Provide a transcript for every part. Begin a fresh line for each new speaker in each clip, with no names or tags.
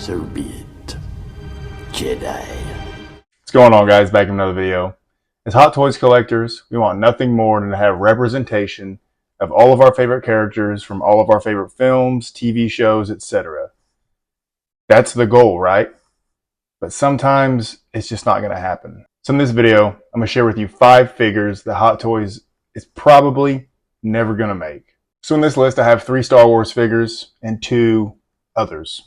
So be it, Jedi.
What's going on, guys? Back in another video. As Hot Toys collectors, we want nothing more than to have representation of all of our favorite characters from all of our favorite films, TV shows, etc. That's the goal, right? But sometimes it's just not going to happen. So in this video, I'm going to share with you 5 figures that Hot Toys is probably never going to make. So in this list, I have 3 Star Wars figures and 2 others.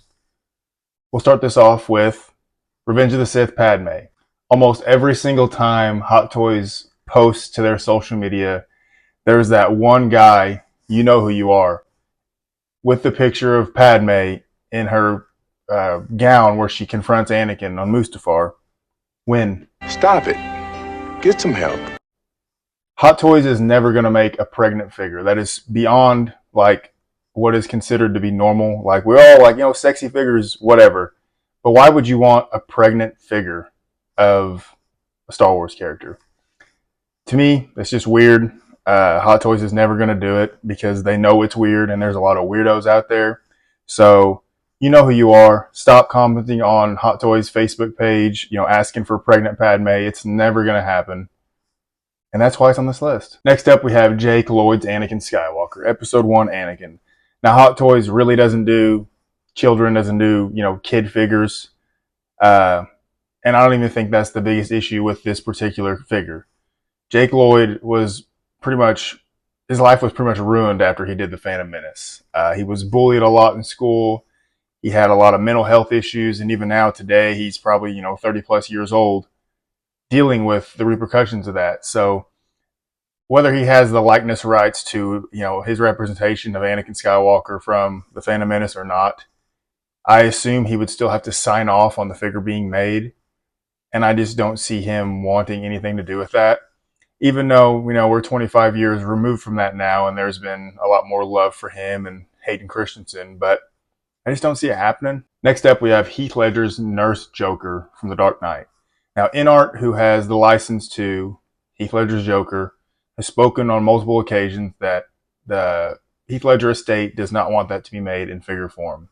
We'll start this off with Revenge of the Sith Padme. Almost every single time Hot Toys posts to their social media, there's that one guy, you know who you are, with the picture of Padme in her gown where she confronts Anakin on Mustafar. When?
Stop it. Get some help.
Hot Toys is never going to make a pregnant figure. That is beyond like what is considered to be normal. Like we're all like, sexy figures, whatever. But why would you want a pregnant figure of a Star Wars character? To me, it's just weird. Hot Toys is never going to do it because they know it's weird and there's a lot of weirdos out there. So you know who you are. Stop commenting on Hot Toys Facebook page, asking for pregnant Padme. It's never going to happen. And that's why it's on this list. Next up, we have Jake Lloyd's Anakin Skywalker, Episode 1 Anakin. Now, Hot Toys really doesn't do children, doesn't do, kid figures. And I don't even think that's the biggest issue with this particular figure. Jake Lloyd was his life was pretty much ruined after he did The Phantom Menace. He was bullied a lot in school. He had a lot of mental health issues. And even now today, he's probably, 30 plus years old, dealing with the repercussions of that. So whether he has the likeness rights to, his representation of Anakin Skywalker from The Phantom Menace or not, I assume he would still have to sign off on the figure being made. And I just don't see him wanting anything to do with that. Even though, we're 25 years removed from that now and there's been a lot more love for him and Hayden Christensen, but I just don't see it happening. Next up, we have Heath Ledger's Nurse Joker from The Dark Knight. Now, InArt, who has the license to Heath Ledger's Joker, has spoken on multiple occasions that the Heath Ledger estate does not want that to be made in figure form.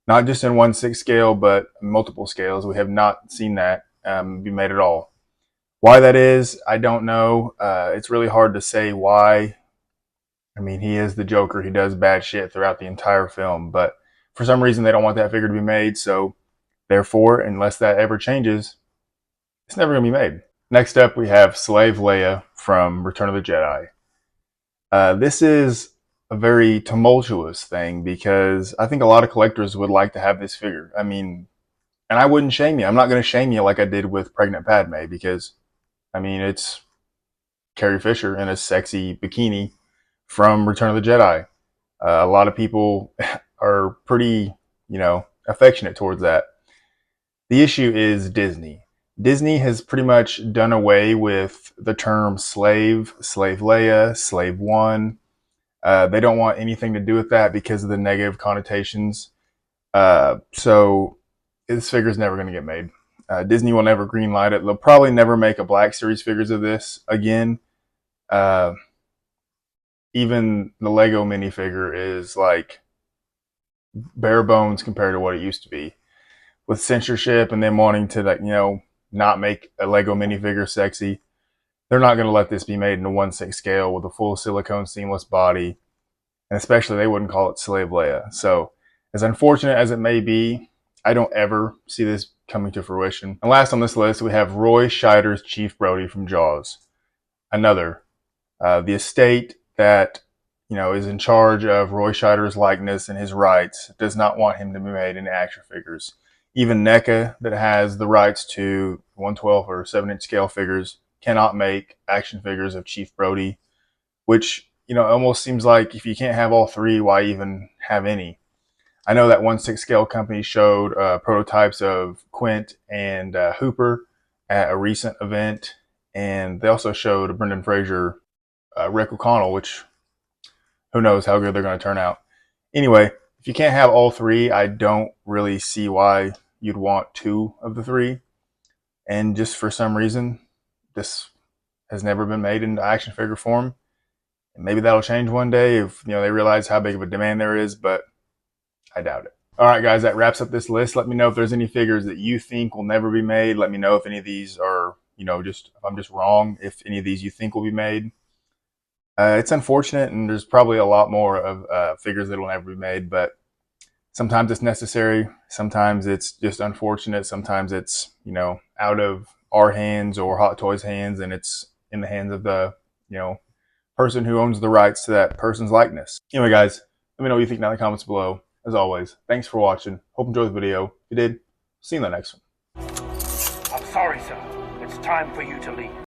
Not just in 1/6 scale, but multiple scales. We have not seen that be made at all. Why that is, I don't know. It's really hard to say why. I mean, he is the Joker. He does bad shit throughout the entire film, but for some reason they don't want that figure to be made. So therefore, unless that ever changes, it's never going to be made. Next up, we have Slave Leia from Return of the Jedi. This is a very tumultuous thing because I think a lot of collectors would like to have this figure. I mean, and I wouldn't shame you. I'm not going to shame you like I did with Pregnant Padme because, it's Carrie Fisher in a sexy bikini from Return of the Jedi. A lot of people are pretty, affectionate towards that. The issue is Disney. Disney has pretty much done away with the term slave, Slave Leia, Slave One. They don't want anything to do with that because of the negative connotations. So this figure is never going to get made. Disney will never greenlight it. They'll probably never make a Black Series figures of this again. Even the Lego minifigure is like bare bones compared to what it used to be. With censorship and them wanting to not make a Lego minifigure sexy, they're not going to let this be made in a 1/6 scale with a full silicone seamless body. And especially they wouldn't call it Slave Leia. So as unfortunate as it may be, I don't ever see this coming to fruition. And last on this list, we have Roy Scheider's Chief Brody from Jaws. Another. The estate that, is in charge of Roy Scheider's likeness and his rights does not want him to be made into action figures. Even NECA, that has the rights to 1/12 or 7-inch scale figures, cannot make action figures of Chief Brody, which, almost seems like if you can't have all 3, why even have any? I know that 1/6 scale company showed prototypes of Quint and Hooper at a recent event, and they also showed Brendan Fraser, Rick O'Connell, which who knows how good they're going to turn out. Anyway, if you can't have all 3, I don't really see why you'd want 2 of the 3. And just for some reason, this has never been made into action figure form. And maybe that'll change one day if they realize how big of a demand there is, but I doubt it. All right, guys, that wraps up this list. Let me know if there's any figures that you think will never be made. Let me know if any of these are, just if I'm just wrong, if any of these you think will be made. It's unfortunate, and there's probably a lot more of figures that will never be made, but sometimes it's necessary. Sometimes it's just unfortunate. Sometimes it's, out of our hands or Hot Toys hands, and it's in the hands of the, person who owns the rights to that person's likeness. Anyway, guys, let me know what you think down in the comments below. As always, thanks for watching. Hope you enjoyed the video. If you did, see you in the next one.
I'm sorry, sir. It's time for you to leave.